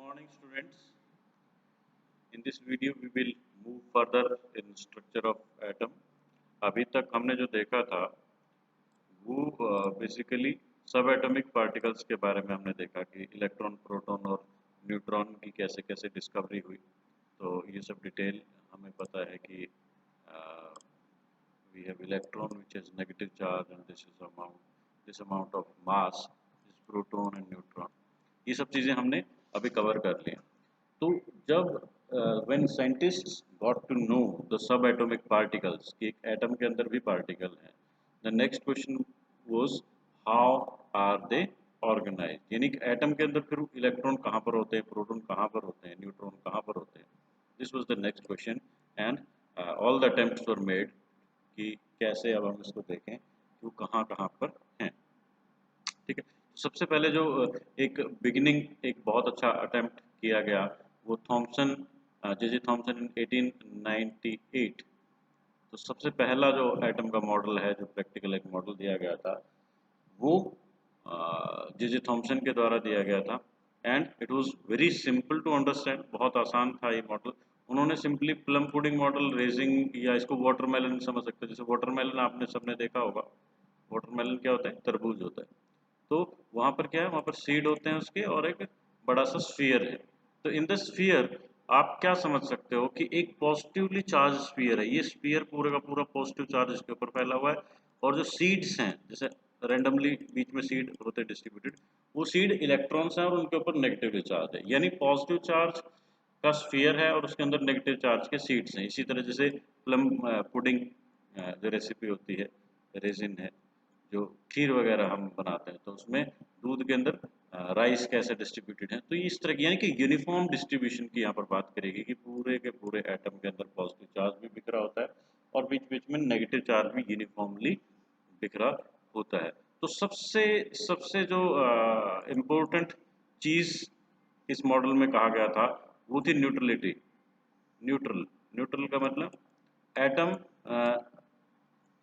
morning, students. In this video, we will move further in structure of atom. अभी तक हमने जो देखा था वो बेसिकली सब एटॉमिक पार्टिकल्स के बारे में हमने देखा कि इलेक्ट्रॉन, प्रोटॉन और न्यूट्रॉन की कैसे कैसे डिस्कवरी हुई। तो ये सब डिटेल हमें पता है कि we have electron which has negative charge and this amount of mass is proton and neutron. ये सब चीज़ें हमने अभी कवर कर ली। तो जब when scientists got to know the subatomic particles कि एक एटम के अंदर भी पार्टिकल हैं, the next question was how are they organized, यानी कि एटम के अंदर फिर इलेक्ट्रॉन कहाँ पर होते हैं, प्रोटॉन कहाँ पर होते हैं, न्यूट्रॉन कहाँ पर होते हैं। This was the next question and all the attempts were made कि कैसे अब हम इसको देखें कि वो कहाँ कहाँ पर हैं। ठीक है, सबसे पहले जो एक बिगिनिंग एक बहुत अच्छा अटेम्प्ट किया गया वो थॉमसन जे थॉमसन इन 1898। तो सबसे पहला जो एटम का मॉडल है, जो प्रैक्टिकल एक मॉडल दिया गया था वो जे थॉमसन के द्वारा दिया गया था and it was very simple to understand. बहुत आसान था ये मॉडल। उन्होंने simply plum pudding model, raisin, या इसको वाटरमेलन समझ सकते हो। जैसे वाटरमेलन आपने सबने देखा होगा। वाटरमेलन क्या होता है? तरबूज होता है। तो वहाँ पर क्या है, वहाँ पर सीड होते हैं उसके और एक बड़ा सा स्फीयर है। तो इन द स्फीयर आप क्या समझ सकते हो कि एक पॉजिटिवली चार्ज स्फीयर है। ये स्फीयर पूरे का पूरा पॉजिटिव चार्ज इसके ऊपर फैला हुआ है और जो सीड्स हैं, जैसे रैंडमली बीच में सीड होते हैं डिस्ट्रीब्यूटेड, वो सीड इलेक्ट्रॉन्स हैं और उनके ऊपर नेगेटिवली चार्ज है। यानी पॉजिटिव चार्ज का स्फीयर है और उसके अंदर नेगेटिव चार्ज के सीड्स हैं। इसी तरह जैसे प्लम पुडिंग जो रेसिपी होती है, रेजिन है, जो खीर वगैरह हम बनाते हैं, तो उसमें दूध के अंदर राइस कैसे डिस्ट्रीब्यूटेड है। तो इस तरह की यानी कि यूनिफॉर्म डिस्ट्रीब्यूशन की यहाँ पर बात करेगी कि पूरे के पूरे एटम के अंदर पॉजिटिव चार्ज भी बिखरा होता है और बीच बीच में नेगेटिव चार्ज भी यूनिफॉर्मली बिखरा होता है। तो सबसे सबसे जो इम्पोर्टेंट चीज़ इस मॉडल में कहा गया था वो थी न्यूट्रलिटी। न्यूट्रल न्यूट्रल का मतलब एटम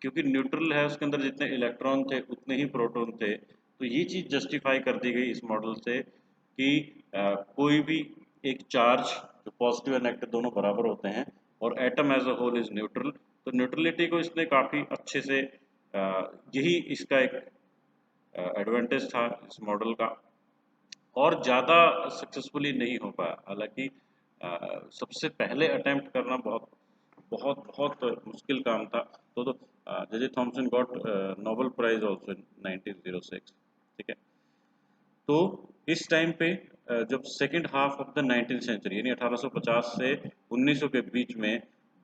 क्योंकि न्यूट्रल है, उसके अंदर जितने इलेक्ट्रॉन थे उतने ही प्रोटॉन थे। तो ये चीज़ जस्टिफाई कर दी गई इस मॉडल से कि कोई भी एक चार्ज जो पॉजिटिव और नेगेटिव दोनों बराबर होते हैं और atom as a whole is neutral. तो न्यूट्रलिटी को इसने काफ़ी अच्छे से यही इसका एक एडवांटेज था इस मॉडल का, और ज़्यादा सक्सेसफुली नहीं हो पाया। हालांकि सबसे पहले अटेम्प्ट करना बहुत बहुत बहुत मुश्किल काम था। तो J Thomson got Nobel prize also in 1906। ठीक है, तो इस टाइम पे जब second half of the 19th century यानी 1850 से 1900 के बीच में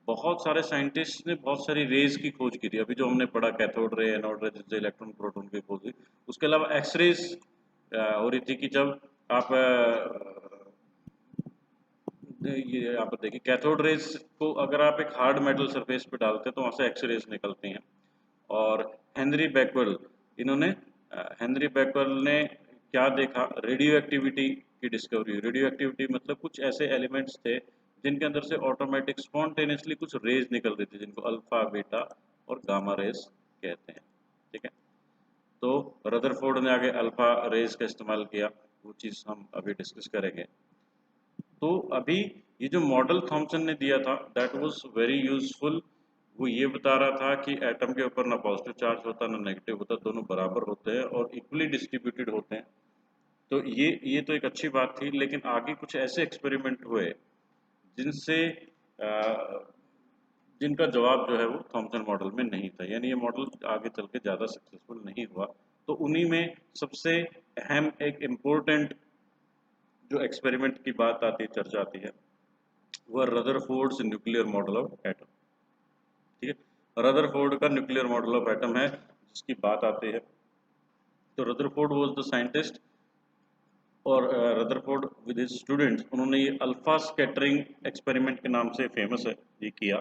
बहुत सारे साइंटिस्ट ने बहुत सारी रेज की खोज की थी। अभी जो हमने पढ़ा कैथोड रे, एनोड रे, जिससे इलेक्ट्रॉन प्रोटॉन की खोज हुई। उसके अलावा एक्सरेज हो रही थी कि जब आप ये आप देखिए कैथोड रेज को अगर आप एक हार्ड मेटल सरफेस पे डालते हैं तो वहाँ से एक्स रेज निकलती हैं। और हेनरी बैकवेल, इन्होंने हेनरी बैकवेल ने क्या देखा, रेडियो एक्टिविटी की डिस्कवरी। रेडियो एक्टिविटी मतलब कुछ ऐसे एलिमेंट्स थे जिनके अंदर से ऑटोमेटिक स्पॉन्टेनियसली कुछ रेज निकल रही थी, जिनको अल्फा, बीटा और गामा रेज कहते हैं। ठीक है, तो रदरफोर्ड ने आगे अल्फा रेज का इस्तेमाल किया, वो चीज़ हम अभी डिस्कस करेंगे। तो अभी ये जो मॉडल थॉमसन ने दिया था दैट वाज वेरी यूजफुल। वो ये बता रहा था कि एटम के ऊपर ना पॉजिटिव चार्ज होता ना नेगेटिव होता, दोनों बराबर होते हैं और इक्वली डिस्ट्रीब्यूटेड होते हैं। तो ये तो एक अच्छी बात थी, लेकिन आगे कुछ ऐसे एक्सपेरिमेंट हुए जिनसे जिनका जवाब जो है वो थॉमसन मॉडल में नहीं था, यानी ये मॉडल आगे चल के ज़्यादा सक्सेसफुल नहीं हुआ। तो उन्हीं में सबसे अहम एक इम्पोर्टेंट जो एक्सपेरिमेंट की बात आती है, चर्चा आती है, वह Rutherford's nuclear model of atom. ठीक है, रदरफोर्ड का न्यूक्लियर मॉडल ऑफ एटम है जिसकी बात आती है। तो रदरफोर्ड वाज द साइंटिस्ट और रदरफोर्ड विद हिज स्टूडेंट्स, उन्होंने ये अल्फा स्कैटरिंग एक्सपेरिमेंट के नाम से फेमस है, ये किया।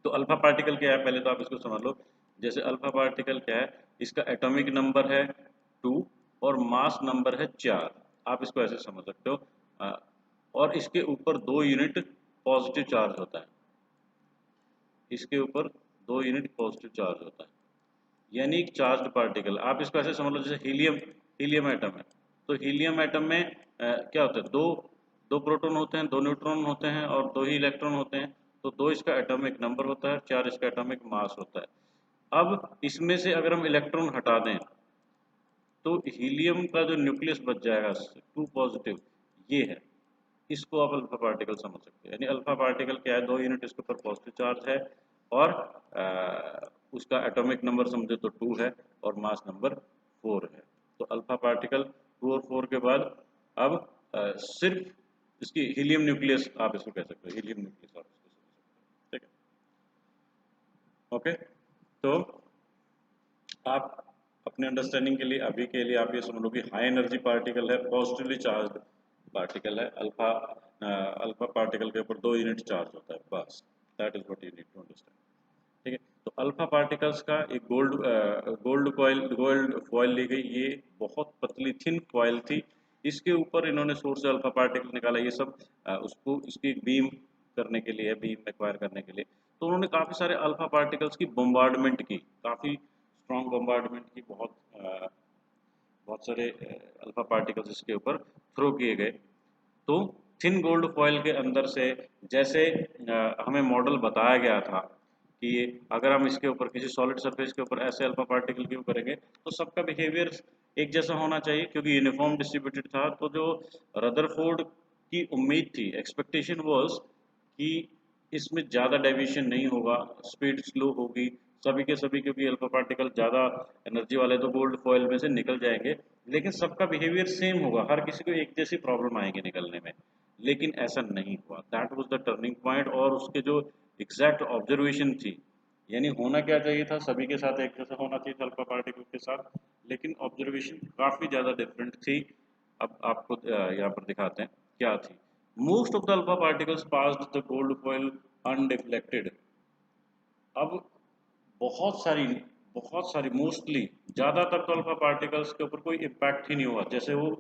तो अल्फा पार्टिकल क्या है, पहले तो आप इसको समझ लो। जैसे अल्फा पार्टिकल क्या है, इसका एटॉमिक नंबर है 2 और मास नंबर है 4। आप इसको ऐसे समझ सकते हो। और इसके ऊपर 2 यूनिट पॉजिटिव चार्ज होता है। इसके ऊपर 2 यूनिट पॉजिटिव चार्ज होता है, यानी एक चार्ज्ड पार्टिकल। आप इसको ऐसे समझ लो जैसे हीलियम हीलियम एटम है। तो हीलियम एटम में क्या होता है, दो दो प्रोटॉन होते हैं, दो न्यूट्रॉन होते हैं और दो ही इलेक्ट्रॉन होते हैं। तो दो इसका एटॉमिक नंबर होता है, चार इसका एटॉमिक मास होता है। अब इसमें से अगर हम इलेक्ट्रॉन हटा दें तो हीलियम का जो न्यूक्लियस बच जाएगा 2 पॉजिटिव, ये है। इसको आप अल्फा पार्टिकल समझ सकते हैं। यानी अल्फा पार्टिकल क्या है, 2 यूनिट इसके ऊपर पॉजिटिव चार्ज है और उसका एटॉमिक नंबर समझे तो 2 है और मास नंबर 4 है। तो अल्फा पार्टिकल 2 और 4 के बाद अब सिर्फ इसकी हीलियम न्यूक्लियस आप इसको कह सकते हो, हीलियम न्यूक्लियस आप इसको समझ सकते हो। ठीक है, ओके। तो आप अपने अंडरस्टैंडिंग के लिए अभी के लिए आप ये समझ लो कि हाई एनर्जी पार्टिकल है, पॉजिटिवली चार्ज पार्टिकल है। अल्फा अल्फा पार्टिकल के ऊपर 2 यूनिट चार्ज होता है, बस। That is what you need to understand. ठीक है, तो अल्फा पार्टिकल्स का एक गोल्ड फॉयल ली गई। ये बहुत पतली थिन फॉयल थी। इसके ऊपर इन्होंने सोर्स से अल्फा पार्टिकल निकाला। ये सब उसको इसकी बीम करने के लिए, बीम एक्वायर करने के लिए। तो उन्होंने काफ़ी सारे अल्फा पार्टिकल्स की बम्बार्डमेंट की, काफ़ी स्ट्रॉन्ग बम्बार्डमेंट की। बहुत सारे अल्फा पार्टिकल्स इसके ऊपर थ्रो किए गए। तो थिन गोल्ड फॉयल के अंदर से जैसे हमें मॉडल बताया गया था कि अगर हम इसके ऊपर किसी सॉलिड सरफेस के ऊपर ऐसे अल्फा पार्टिकल क्यों करेंगे, तो सबका बिहेवियर एक जैसा होना चाहिए क्योंकि यूनिफॉर्म डिस्ट्रीब्यूटेड था। तो जो रदरफोर्ड की उम्मीद थी, एक्सपेक्टेशन वाज कि इसमें ज़्यादा डेविएशन नहीं होगा, स्पीड स्लो होगी, सभी के सभी क्योंकि अल्फा पार्टिकल ज़्यादा एनर्जी वाले तो गोल्ड फॉयल में से निकल जाएंगे, लेकिन सबका बिहेवियर सेम होगा, हर किसी को एक जैसी प्रॉब्लम आएगी निकलने में। लेकिन ऐसा नहीं हुआ। That was the turning point. और उसके जो एग्जैक्ट ऑब्जर्वेशन थी, यानी होना क्या चाहिए था, सभी के साथ एक जैसा होना चाहिए था अल्फा पार्टिकल के साथ, लेकिन ऑब्जर्वेशन काफ़ी ज़्यादा डिफरेंट थी। अब आपको यहाँ पर दिखाते हैं क्या थी। Most of the alpha particles passed the gold foil undeflected. अब बहुत सारी मोस्टली ज़्यादातर तो अल्फा पार्टिकल्स के ऊपर कोई इम्पैक्ट ही नहीं हुआ, जैसे वो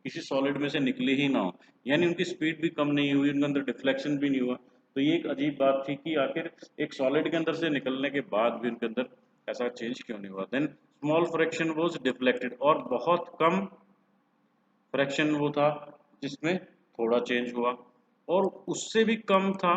किसी सॉलिड में से निकले ही ना हो। यानी उनकी स्पीड भी कम नहीं हुई, उनके अंदर डिफ्लेक्शन भी नहीं हुआ। तो ये एक अजीब बात थी कि आखिर एक सॉलिड के अंदर से निकलने के बाद भी उनके अंदर ऐसा चेंज क्यों नहीं हुआ। Then small fraction was deflected, और बहुत कम फ्रैक्शन वो था जिसमें थोड़ा चेंज हुआ, और उससे भी कम था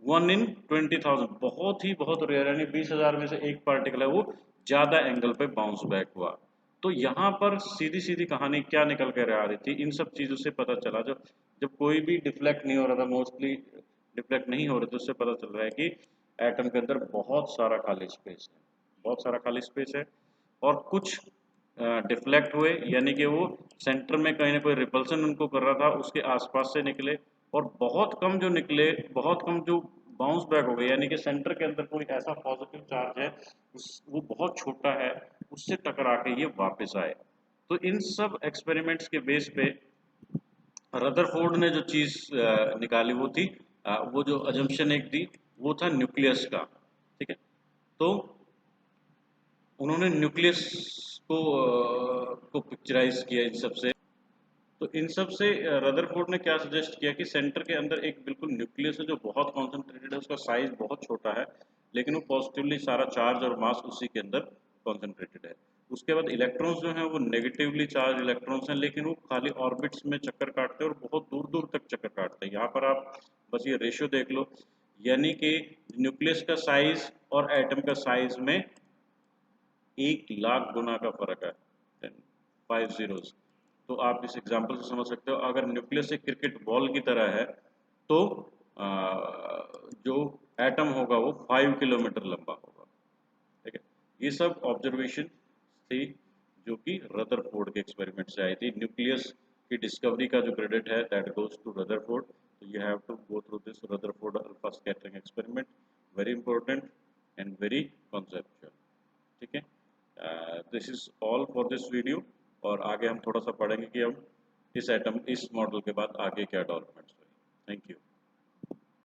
1 in 20,000। बहुत रेयर, यानी 20,000 में से एक पार्टिकल है वो ज़्यादा एंगल पे बाउंस बैक हुआ। तो यहाँ पर सीधी सीधी कहानी क्या निकल कर आ रही थी, इन सब चीज़ों से पता चला। जब जब कोई भी डिफ्लेक्ट नहीं हो रहा था, मोस्टली डिफ्लेक्ट नहीं हो रहे थे, उससे पता चल रहा है कि एटम के अंदर बहुत सारा खाली स्पेस है, बहुत सारा खाली स्पेस है। और कुछ डिफ्लेक्ट हुए, यानी कि वो सेंटर में कहीं ना कोई रिपल्सन उनको कर रहा था, उसके आसपास से निकले। और बहुत कम जो निकले, बहुत कम जो बाउंस बैक हो गए, यानी कि सेंटर के अंदर कोई ऐसा पॉजिटिव चार्ज है वो बहुत छोटा है, उससे टकरा के ये वापस आए। तो इन सब एक्सपेरिमेंट्स के बेस पे रदरफोर्ड ने जो चीज़ निकाली वो थी, वो जो अजम्पशन एक दी वो था न्यूक्लियस का। ठीक है, तो उन्होंने न्यूक्लियस को पिक्चराइज किया इन सब से। तो इन सब से रदरफोर्ड ने क्या सजेस्ट किया कि सेंटर के अंदर एक बिल्कुल न्यूक्लियस है जो बहुत कॉन्सेंट्रेटेड है, उसका साइज बहुत छोटा है, लेकिन वो पॉजिटिवली सारा चार्ज और मास उसी के अंदर कॉन्सेंट्रेटेड है। उसके बाद इलेक्ट्रॉन्स जो हैं वो नेगेटिवली चार्ज इलेक्ट्रॉन्स हैं, लेकिन वो खाली ऑर्बिट्स में चक्कर काटते हैं और बहुत दूर दूर तक चक्कर काटते हैं। यहाँ पर आप बस ये रेशियो देख लो, यानी कि न्यूक्लियस का साइज और एटम का साइज में 1 लाख गुना का फर्क है, 5 zeros। तो आप इस एग्जाम्पल से समझ सकते हो, अगर न्यूक्लियस एक क्रिकेट बॉल की तरह है तो जो एटम होगा वो 5 किलोमीटर लंबा होगा। ठीक है, ये सब ऑब्जर्वेशन थी जो कि रदरफोर्ड के एक्सपेरिमेंट से आई थी। न्यूक्लियस की डिस्कवरी का जो क्रेडिट है दैट गोज टू रदरफोर्ड। तो you have to go through this Rutherford alpha scattering experiment, very important and very conceptual. ठीक है, this is all for this video. और आगे हम थोड़ा सा पढ़ेंगे कि हम इस मॉडल के बाद आगे क्या डेवलपमेंट्स हुई। Thank you.